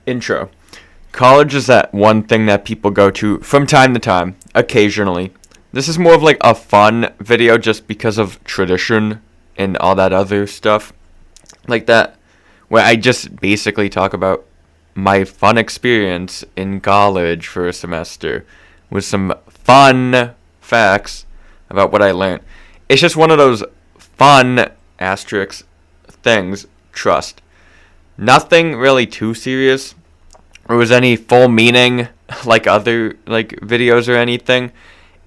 Intro. College is that one thing that people go to from time to time, occasionally. This is more of like a fun video just because of tradition and all that other stuff like that, where I just basically talk about my fun experience in college for a semester with some fun facts about what I learned. It's just one of those fun asterisk things, trust. Nothing really too serious or was any full meaning like other like videos or anything.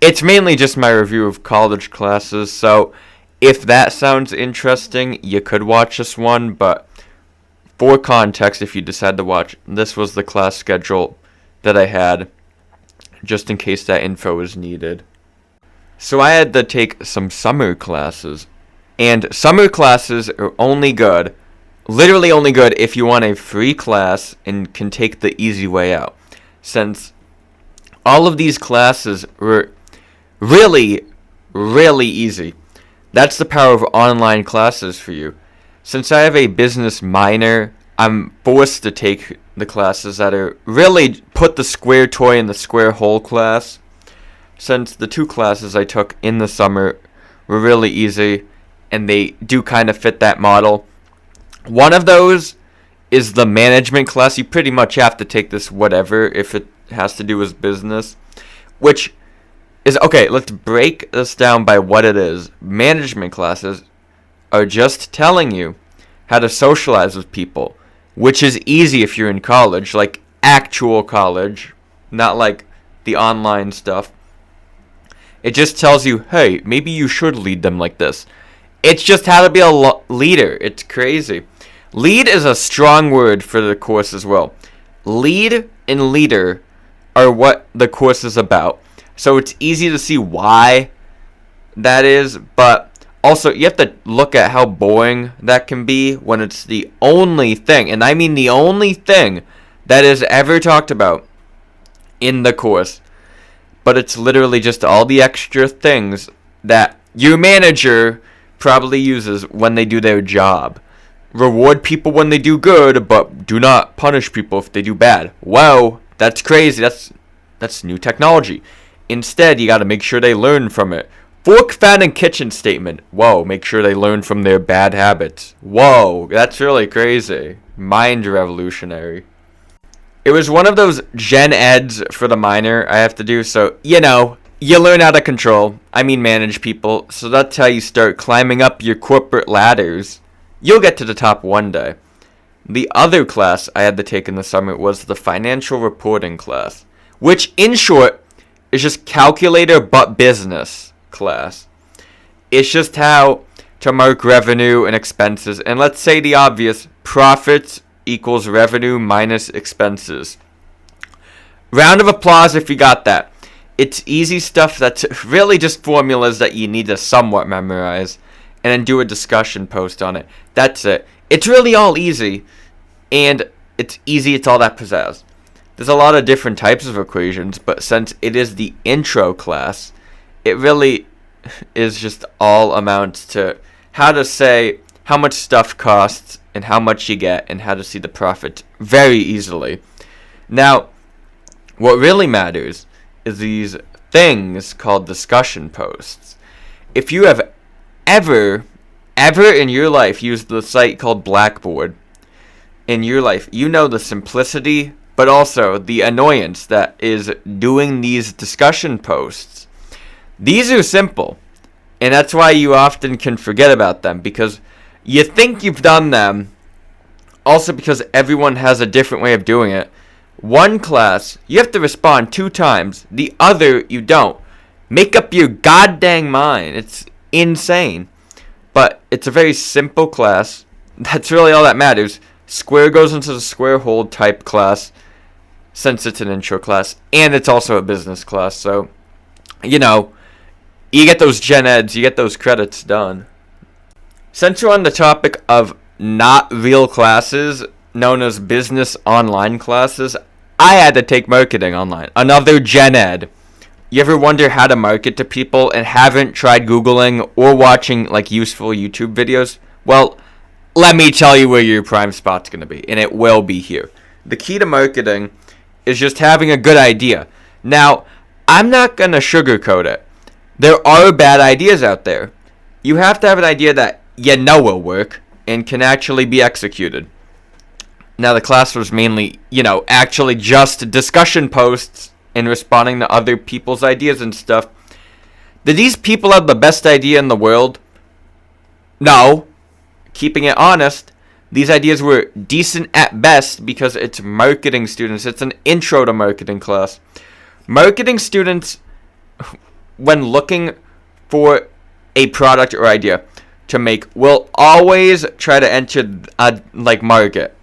It's mainly just my review of college classes, so if that sounds interesting, you could watch this one, but for context, if you decide to watch, this was the class schedule that I had, just in case that info is needed. So I had to take some summer classes, and summer classes are only good, literally only good if you want a free class and can take the easy way out, since all of these classes were really, really easy. That's the power of online classes for you. Since I have a business minor, I'm forced to take the classes that are really put the square toy in the square hole class. Since the two classes I took in the summer were really easy, and they do kind of fit that model. One of those is the management class. You pretty much have to take this whatever if it has to do with business, which is, okay, let's break this down by what it is. Management classes are just telling you how to socialize with people, which is easy if you're in college, like actual college, not like the online stuff. It just tells you, hey, maybe you should lead them like this. It's just how to be a leader. It's crazy. Lead is a strong word for the course as well. Lead and leader are what the course is about. So it's easy to see why that is, but also you have to look at how boring that can be when it's the only thing, and I mean the only thing that is ever talked about in the course. But it's literally just all the extra things that your manager probably uses when they do their job. Reward people when they do good, but do not punish people if they do bad. Whoa, that's crazy. That's new technology. Instead, you got to make sure they learn from it. Fork, fan, and kitchen statement. Whoa, make sure they learn from their bad habits. Whoa, that's really crazy. Mind revolutionary. It was one of those gen eds for the minor I have to do, so, you learn how to manage people, so that's how you start climbing up your corporate ladders. You'll get to the top one day. The other class I had to take in the summer was the financial reporting class, which, in short, is just calculator but business class. It's just how to mark revenue and expenses, and let's say the obvious, profits equals revenue minus expenses. Round of applause if you got that. It's easy stuff that's really just formulas that you need to somewhat memorize, and then do a discussion post on it. That's it. It's really all easy, and it's easy, it's all that pizzazz. There's a lot of different types of equations, but since it is the intro class, it really is just all amounts to how to say how much stuff costs and how much you get and how to see the profit very easily. Now, what really matters is these things called discussion posts. If you have ever in your life used the site called Blackboard in your life, you know the simplicity but also the annoyance that is doing these discussion posts. These are simple, and that's why you often can forget about them, because you think you've done them, also because everyone has a different way of doing it. One class, you have to respond 2 times. The other, you don't. Make up your goddamn mind. It's insane. But it's a very simple class. That's really all that matters. Square goes into the square hole type class, since it's an intro class, and it's also a business class. So, you get those gen eds, you get those credits done. Since we're on the topic of not real classes, known as business online classes, I had to take marketing online. Another gen ed. You ever wonder how to market to people and haven't tried Googling or watching useful YouTube videos? Well, let me tell you where your prime spot's going to be, and it will be here. the key to marketing is just having a good idea. Now, I'm not going to sugarcoat it. There are bad ideas out there. You have to have an idea that you know will work and can actually be executed. Now, the class was mainly, actually just discussion posts and responding to other people's ideas and stuff. Did these people have the best idea in the world? No. Keeping it honest, these ideas were decent at best because it's marketing students. It's an intro to marketing class. Marketing students, when looking for a product or idea to make, will always try to enter a market,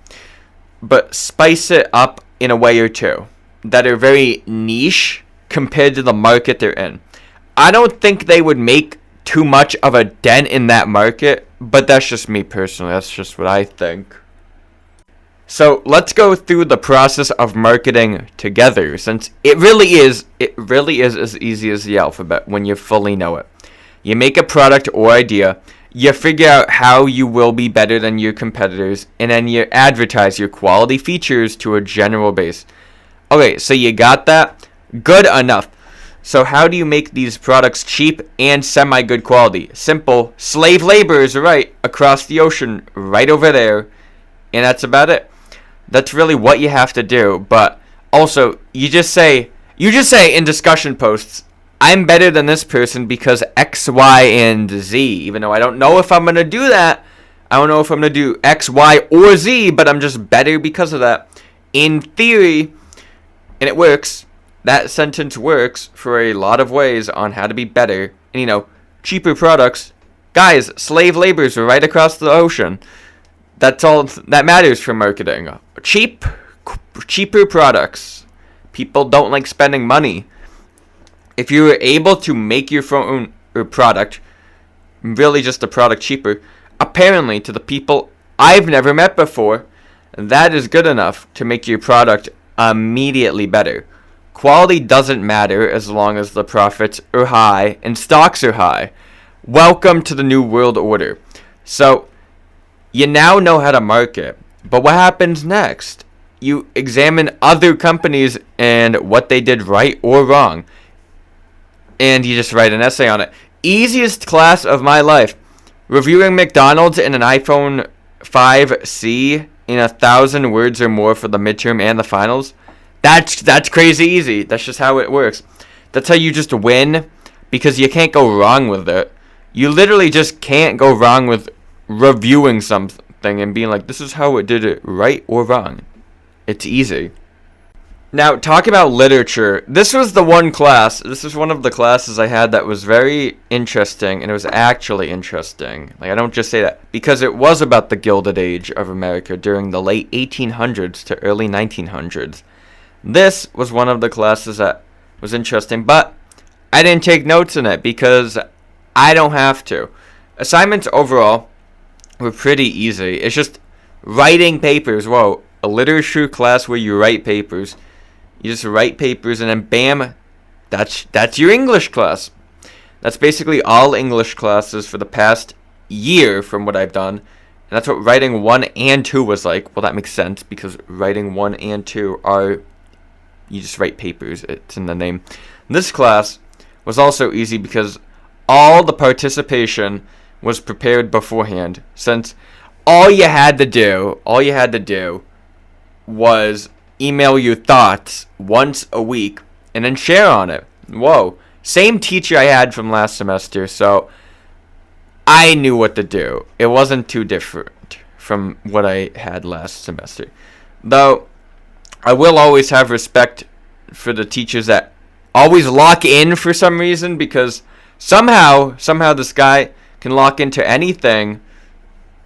but spice it up in a way or two that are very niche compared to the market they're in. I don't think they would make too much of a dent in that market, but that's just me personally. That's just what I think. So let's go through the process of marketing together, since it really is as easy as the alphabet when you fully know it. You make a product or idea, you figure out how you will be better than your competitors, and then you advertise your quality features to a general base. Okay, so you got that? Good enough. So how do you make these products cheap and semi-good quality? Simple. Slave labor is right across the ocean, right over there. And that's about it. That's really what you have to do. But also, you just say in discussion posts, I'm better than this person because X, Y, and Z. Even though I don't know if I'm going to do that. I don't know if I'm going to do X, Y, or Z, but I'm just better because of that. In theory, and it works. That sentence works for a lot of ways on how to be better. And, cheaper products. Guys, slave labor is right across the ocean. That's all that matters for marketing. Cheaper products. People don't like spending money. If you were able to make your phone or product, really just a product cheaper, apparently to the people I've never met before, that is good enough to make your product immediately better. Quality doesn't matter as long as the profits are high and stocks are high. Welcome to the New World Order. So, you now know how to market, but what happens next? You examine other companies and what they did right or wrong, and you just write an essay on it. Easiest class of my life. Reviewing McDonald's and an iPhone 5C in 1,000 words or more for the midterm and the finals. That's crazy easy. That's just how it works. That's how you just win, because you can't go wrong with it. You literally just can't go wrong with reviewing something and being like, this is how it did it, right or wrong. It's easy. Now, talk about literature. This was the one class. This was one of the classes I had that was very interesting, and it was actually interesting. I don't just say that, because it was about the Gilded Age of America during the late 1800s to early 1900s. This was one of the classes that was interesting, but I didn't take notes in it because I don't have to. Assignments overall were pretty easy. It's just writing papers. Whoa, a literature class where you write papers. You just write papers and then bam, that's your English class. That's basically all English classes for the past year from what I've done. And that's what writing 1 and 2 was like. Well, that makes sense because writing 1 and 2 are... You just write papers. It's in the name. This class was also easy because all the participation was prepared beforehand. Since all you had to do was email your thoughts once a week and then share on it. Whoa. Same teacher I had from last semester, so I knew what to do. It wasn't too different from what I had last semester. Though I will always have respect for the teachers that always lock in for some reason, because somehow this guy can lock into anything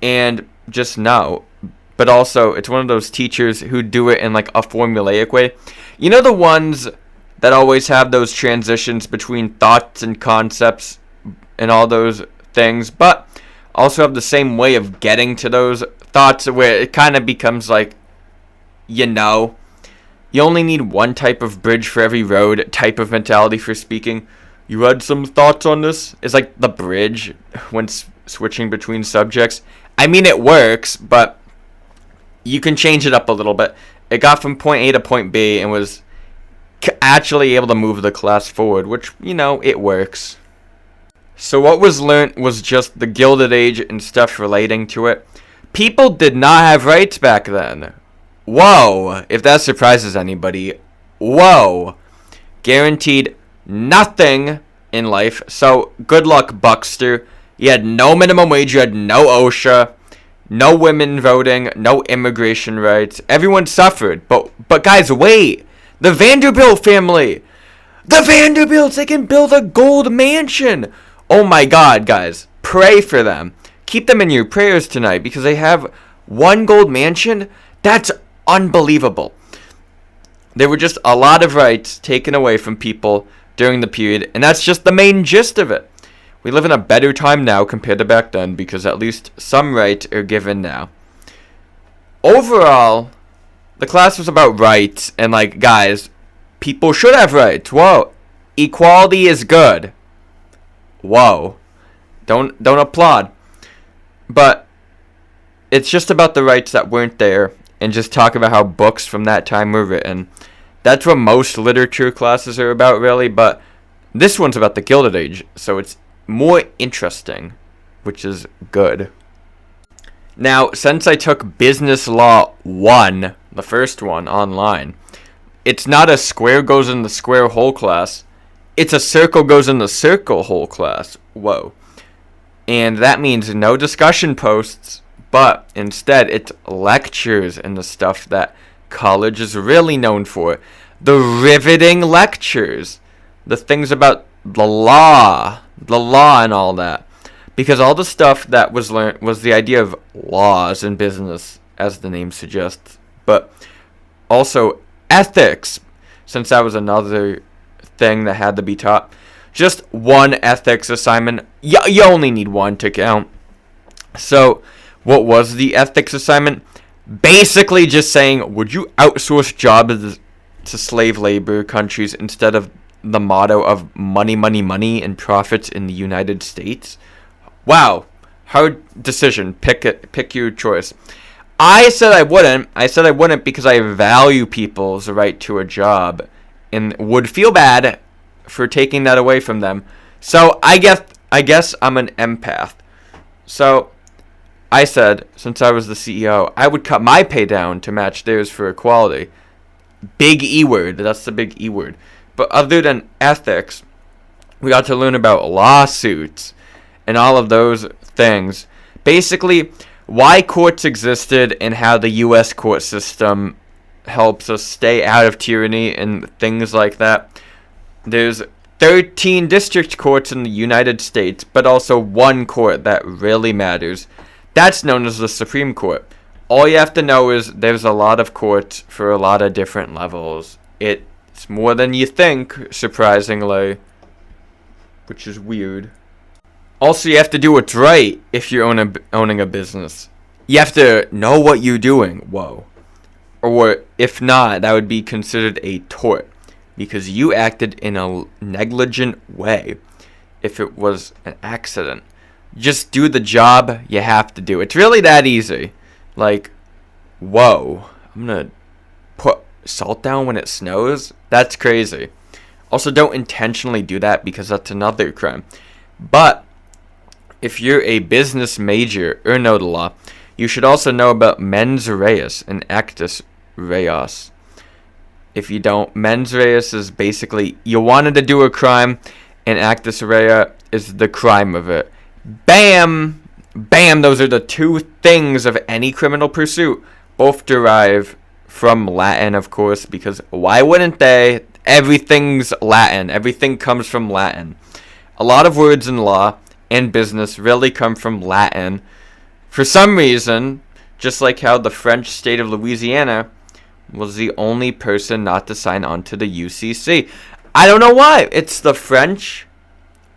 and just know. But also, it's one of those teachers who do it in like a formulaic way. You know, the ones that always have those transitions between thoughts and concepts and all those things, but also have the same way of getting to those thoughts where it kind of becomes like, you only need one type of bridge for every road type of mentality for speaking. You had some thoughts on this? It's like the bridge when switching between subjects. I mean, it works, but you can change it up a little bit. It got from point A to point B and was actually able to move the class forward, which, it works. So what was learnt was just the Gilded Age and stuff relating to it. People did not have rights back then. Whoa, if that surprises anybody. Whoa. Guaranteed nothing in life. So good luck, Buckster. You had no minimum wage, you had no OSHA, no women voting, no immigration rights. Everyone suffered. But guys, wait. The Vanderbilt family. The Vanderbilts, they can build a gold mansion. Oh my God, guys. Pray for them. Keep them in your prayers tonight because they have one gold mansion. That's unbelievable. There were just a lot of rights taken away from people during the period, and that's just the main gist of it. We live in a better time now compared to back then because at least some rights are given now. Overall, the class was about rights and guys, people should have rights. Whoa. Equality is good. Whoa. Don't applaud. But it's just about the rights that weren't there and just talk about how books from that time were written. That's what most literature classes are about, really, but this one's about the Gilded Age, so it's more interesting, which is good. Now, since I took Business Law 1, the first one, online, it's not a square goes in the square hole class. It's a circle goes in the circle hole class. Whoa. And that means no discussion posts, but instead it's lectures and the stuff that college is really known for. The riveting lectures. The things about the law and all that. Because all the stuff that was learned was the idea of laws in business, as the name suggests. But also ethics, since that was another thing that had to be taught. Just one ethics assignment. You only need one to count. So, what was the ethics assignment? Basically just saying, would you outsource jobs to slave labor countries instead of the motto of money, money, money and profits in the United States? Wow. Hard decision. Pick your choice. I said I wouldn't. I said I wouldn't because I value people's right to a job and would feel bad for taking that away from them. So I guess I'm an empath. So I said, since I was the CEO, I would cut my pay down to match theirs for equality. Big E word. That's the big E word. But other than ethics, we got to learn about lawsuits and all of those things. Basically, why courts existed and how the U.S. court system helps us stay out of tyranny and things like that. There's 13 district courts in the United States, but also one court that really matters. That's known as the Supreme Court. All you have to know is there's a lot of courts for a lot of different levels. It's more than you think, surprisingly, which is weird. Also, you have to do what's right if you're owning a business. You have to know what you're doing. Whoa. Or if not, that would be considered a tort because you acted in a negligent way if it was an accident. Just do the job you have to do. It's really that easy. Whoa. I'm going to put salt down when it snows? That's crazy. Also, don't intentionally do that because that's another crime. But if you're a business major or know the law, you should also know about mens reis and actus reus. If you don't, mens reis is basically you wanted to do a crime, and actus reus is the crime of it. Bam! Bam! Those are the two things of any criminal pursuit. Both derive from Latin, of course, because why wouldn't they? Everything's Latin. Everything comes from Latin. A lot of words in law and business really come from Latin. For some reason, just like how the French state of Louisiana was the only person not to sign on to the UCC. I don't know why. It's the French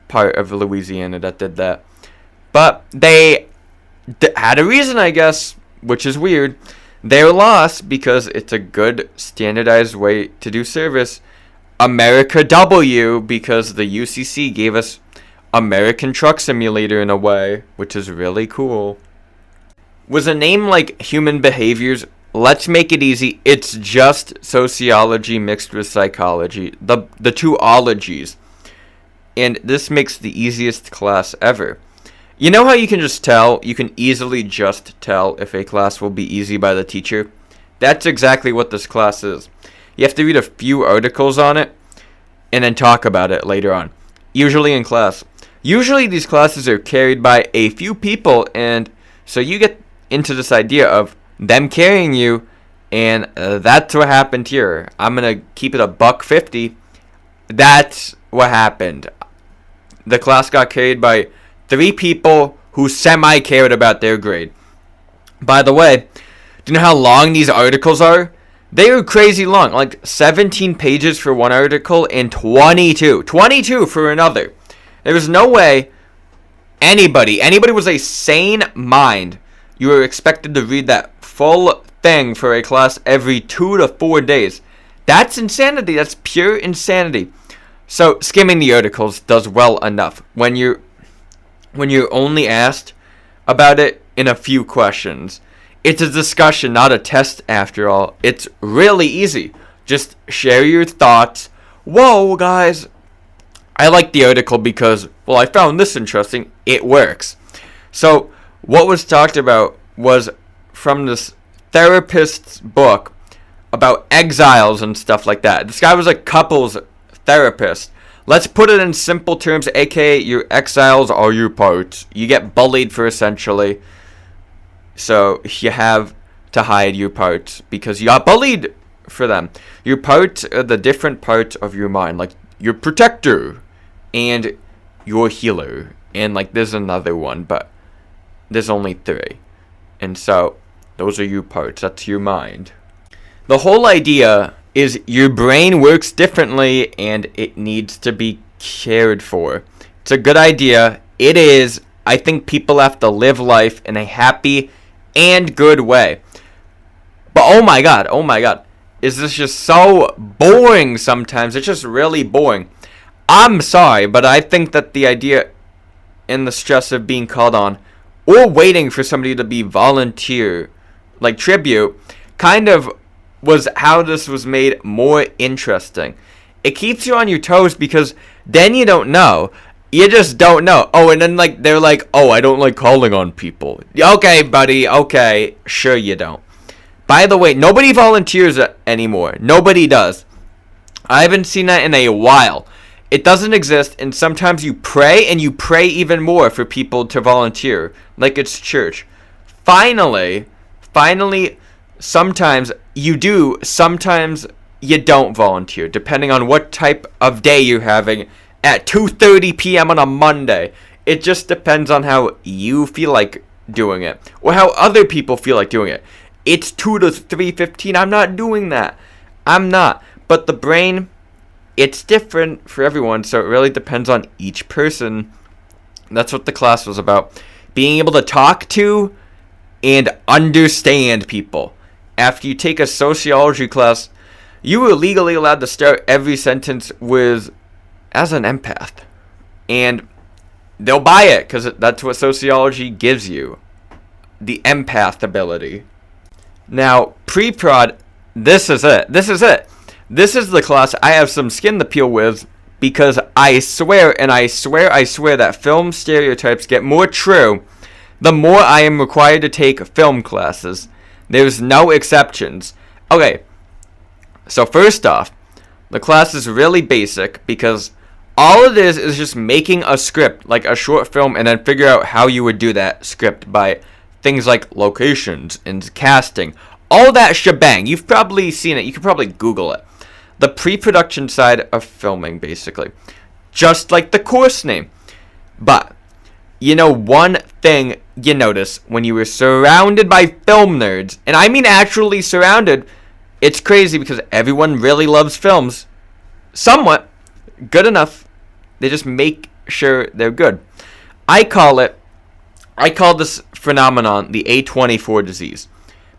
part of Louisiana that did that. But they had a reason, I guess, which is weird. They were lost because it's a good standardized way to do service. America W, because the UCC gave us American Truck Simulator in a way, which is really cool. Was a name like Human Behaviors let's make it easy. It's just sociology mixed with psychology. The two ologies. And this makes the easiest class ever. You know how you can just tell? You can easily just tell if a class will be easy by the teacher? That's exactly what this class is. You have to read a few articles on it and then talk about it later on. Usually in class. Usually these classes are carried by a few people, and so you get into this idea of them carrying you, and that's what happened here. I'm going to keep it $1.50. That's what happened. The class got carried by 3 people who semi-cared about their grade. By the way, do you know how long these articles are? They are crazy long, like 17 pages for one article and 22 for another. There was no way anybody with a sane mind, you were expected to read that full thing for a class every 2 to 4 days. That's insanity. That's pure insanity. So skimming the articles does well enough when you're only asked about it in a few questions. It's a discussion, not a test after all. It's really easy. Just share your thoughts. Whoa, guys. I like the article because, well, I found this interesting. It works. So what was talked about was from this therapist's book about exiles and stuff like that. This guy was a couples therapist. Let's put it in simple terms, aka your exiles are your parts. You get bullied for essentially. So you have to hide your parts because you got bullied for them. Your parts are the different parts of your mind, like your protector and your healer. And like there's another one, but there's only 3. And so those are your parts. That's your mind. The whole idea is your brain works differently and it needs to be cared for. It's a good idea. It is. I think people have to live life in a happy and good way. But oh my god, is this just so boring sometimes? It's just really boring. I'm sorry, but I think that the idea and the stress of being called on or waiting for somebody to be volunteer, like tribute, kind of was how this was made more interesting. It keeps you on your toes because then you don't know. You just don't know. Oh, and then like they're like, oh, I don't like calling on people. Okay, buddy. Okay, sure you don't. By the way, nobody volunteers anymore. Nobody does. I haven't seen that in a while. It doesn't exist, and sometimes you pray, and you pray even more for people to volunteer, like it's church. Finally, sometimes you do, sometimes you don't volunteer, depending on what type of day you're having at 2:30 p.m. on a Monday. It just depends on how you feel like doing it, or how other people feel like doing it. It's 2 to 3:15. I'm not doing that. I'm not. But the brain, it's different for everyone, so it really depends on each person. That's what the class was about. Being able to talk to and understand people. After you take a sociology class, you are legally allowed to start every sentence with, as an empath. And they'll buy it, because that's what sociology gives you. The empath ability. Now, pre-prod, this is it. This is the class I have some skin to peel with, because I swear that film stereotypes get more true the more I am required to take film classes. There's no exceptions. Okay, so first off, the class is really basic because all it is just making a script, like a short film, and then figure out how you would do that script by things like locations and casting. All that shebang. You've probably seen it. You could probably Google it. The pre-production side of filming, basically. Just like the course name. But, you know, one thing you notice when you were surrounded by film nerds, and I mean actually surrounded, it's crazy because everyone really loves films. Somewhat. Good enough. They just make sure they're good. I call this phenomenon the A24 disease.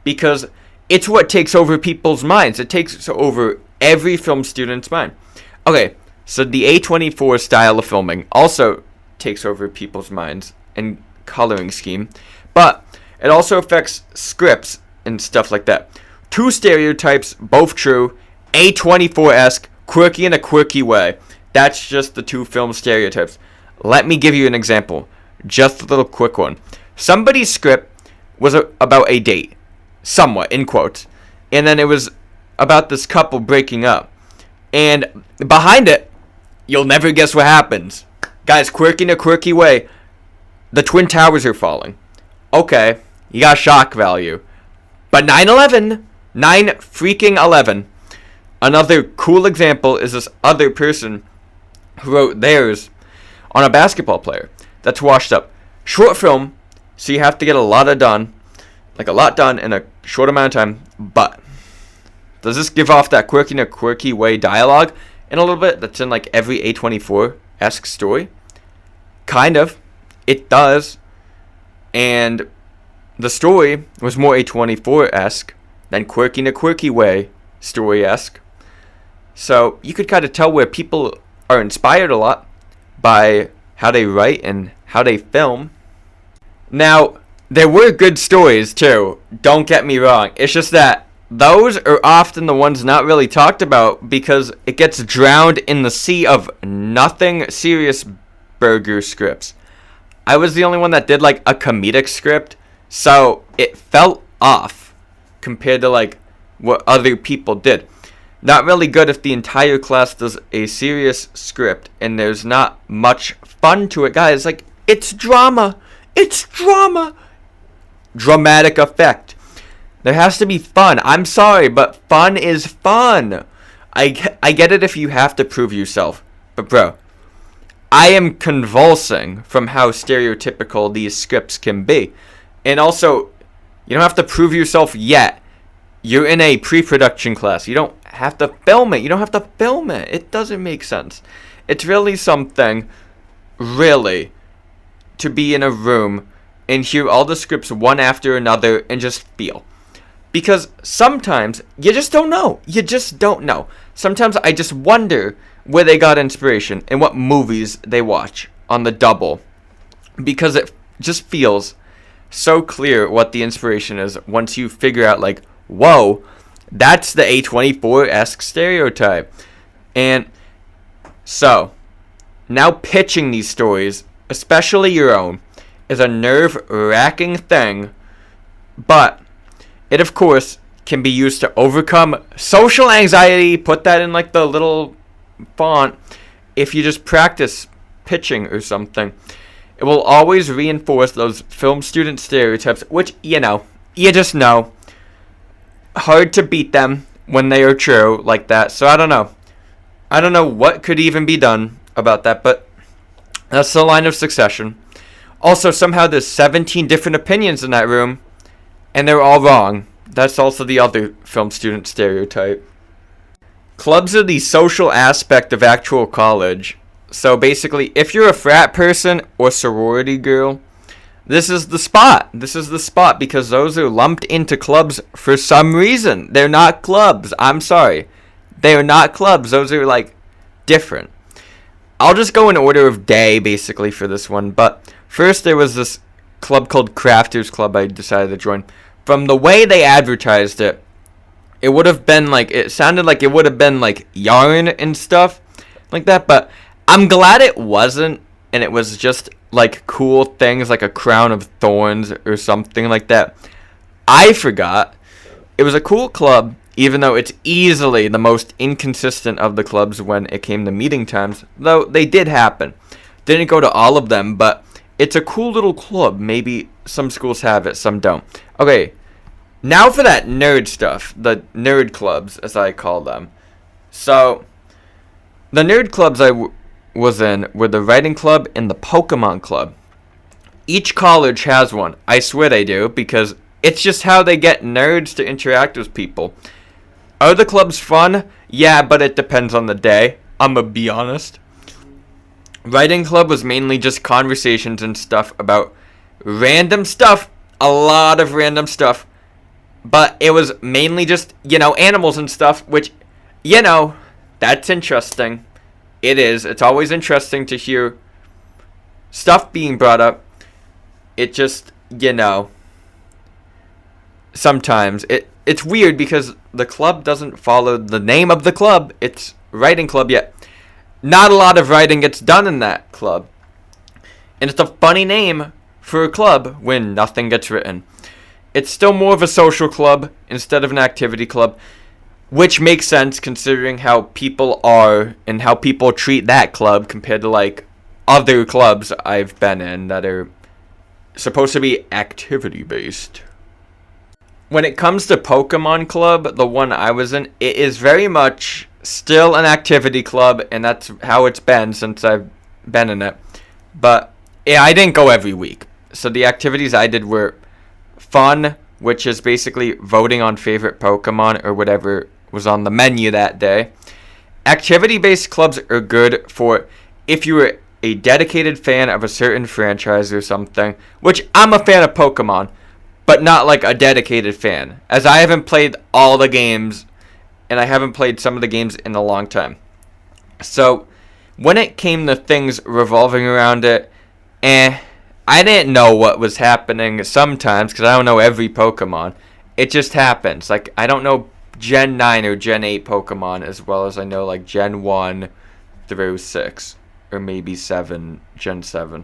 Because it's what takes over people's minds. It takes over every film student's mind. Okay, so the A24 style of filming also takes over people's minds and coloring scheme. But it also affects scripts and stuff like that. Two stereotypes, both true. A24-esque, quirky in a quirky way. That's just the two film stereotypes. Let me give you an example. Just a little quick one. Somebody's script was about a date. Somewhat, in quotes. And then it was about this couple breaking up. And behind it, you'll never guess what happens. Guys, quirky in a quirky way. The Twin Towers are falling. Okay, you got shock value. But 9/11, 9-freaking-11. Another cool example is this other person who wrote theirs on a basketball player that's washed up. Short film, so you have to get a lot done in a short amount of time. But does this give off that quirky in a quirky way dialogue in a little bit that's in like every A24-esque story? Kind of. It does. And the story was more A24-esque than quirky in a quirky way story-esque. So you could kind of tell where people are inspired a lot by how they write and how they film. Now, there were good stories too, don't get me wrong. It's just that those are often the ones not really talked about because it gets drowned in the sea of nothing serious burger scripts. I was the only one that did like a comedic script, so it felt off compared to like what other people did. Not really good if the entire class does a serious script and there's not much fun to it. Guys, like, it's drama. It's drama. Dramatic effect. There has to be fun. I'm sorry, but fun is fun. I get it if you have to prove yourself. But bro, I am convulsing from how stereotypical these scripts can be. And also, you don't have to prove yourself yet. You're in a pre-production class. You don't have to film it. You don't have to film it. It doesn't make sense. It's really something, really, to be in a room and hear all the scripts one after another and just feel. Because sometimes you just don't know. You just don't know. Sometimes I just wonder where they got inspiration and what movies they watch on the double. Because it just feels so clear what the inspiration is once you figure out, like, whoa, that's the A24-esque stereotype. And so, now pitching these stories, especially your own, is a nerve-wracking thing, but it, of course, can be used to overcome social anxiety. Put that in, like, the little font. If you just practice pitching or something, it will always reinforce those film student stereotypes, which, you just know. Hard to beat them when they are true like that. So I don't know what could even be done about that, but that's the line of succession. Also, somehow there's 17 different opinions in that room, and they're all wrong. That's also the other film student stereotype. Clubs are the social aspect of actual college. So basically, if you're a frat person or sorority girl, this is the spot. This is the spot because those are lumped into clubs for some reason. They're not clubs. I'm sorry. They are not clubs. Those are, like, different. I'll just go in order of day, basically, for this one. But first, there was this club called Crafters Club I decided to join. From the way they advertised it, it would have been, like, it sounded like it would have been, like, yarn and stuff like that. But I'm glad it wasn't, and it was just like cool things like a crown of thorns or something like that. I forgot. It was a cool club, even though it's easily the most inconsistent of the clubs when it came to meeting times, though they did happen. Didn't go to all of them, but it's a cool little club. Maybe some schools have it, some don't. Okay, now for that nerd stuff, the nerd clubs, as I call them. So, the nerd clubs I was in were the writing club and the Pokemon club. Each college has one. I swear they do, because it's just how they get nerds to interact with people. Are the clubs fun? Yeah, but it depends on the day. I'm gonna be honest. Writing club was mainly just conversations and stuff about random stuff. A lot of random stuff. But it was mainly just, animals and stuff, which, that's interesting. It is. It's always interesting to hear stuff being brought up. It just, sometimes it's weird because the club doesn't follow the name of the club. It's writing club, yet not a lot of writing gets done in that club. And it's a funny name for a club when nothing gets written. It's still more of a social club instead of an activity club, which makes sense considering how people are and how people treat that club compared to like other clubs I've been in that are supposed to be activity based. When it comes to Pokemon Club, the one I was in, it is very much still an activity club, and that's how it's been since I've been in it. But yeah, I didn't go every week. So the activities I did were fun, which is basically voting on favorite Pokemon or whatever was on the menu that day. Activity-based clubs are good for if you were a dedicated fan of a certain franchise or something, which I'm a fan of Pokemon, but not like a dedicated fan, as I haven't played all the games, and I haven't played some of the games in a long time. So, when it came to things revolving around it, I didn't know what was happening sometimes, because I don't know every Pokemon. It just happens. Like, I don't know Gen 9 or Gen 8 Pokemon as well as I know, like, Gen 1 through 6, or maybe 7, Gen 7.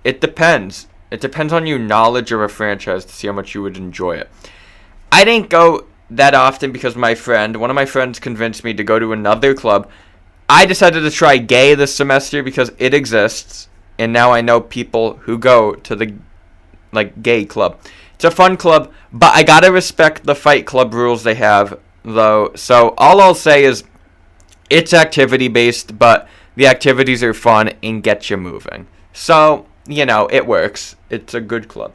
It depends. It depends on your knowledge of a franchise to see how much you would enjoy it. I didn't go that often because one of my friends convinced me to go to another club. I decided to try Gay this semester because it exists, and now I know people who go to the Gay club. It's a fun club, but I gotta respect the Fight Club rules they have, though. So all I'll say is it's activity based, but the activities are fun and get you moving. So, it works. It's a good club.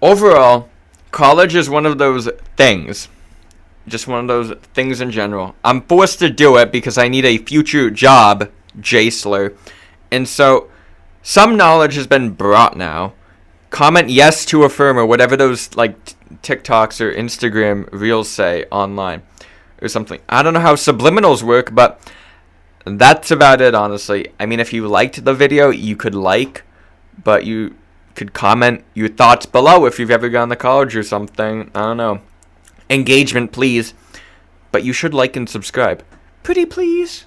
Overall, college is one of those things. Just one of those things in general. I'm forced to do it because I need a future job, Jaysler. And so, some knowledge has been brought now. Comment yes to affirm or whatever those TikToks or Instagram reels say online or something. I don't know how subliminals work, but that's about it, honestly. I mean, if you liked the video, you could but you could comment your thoughts below if you've ever gone to college or something. I don't know. Engagement, please. But you should like and subscribe. Pretty please.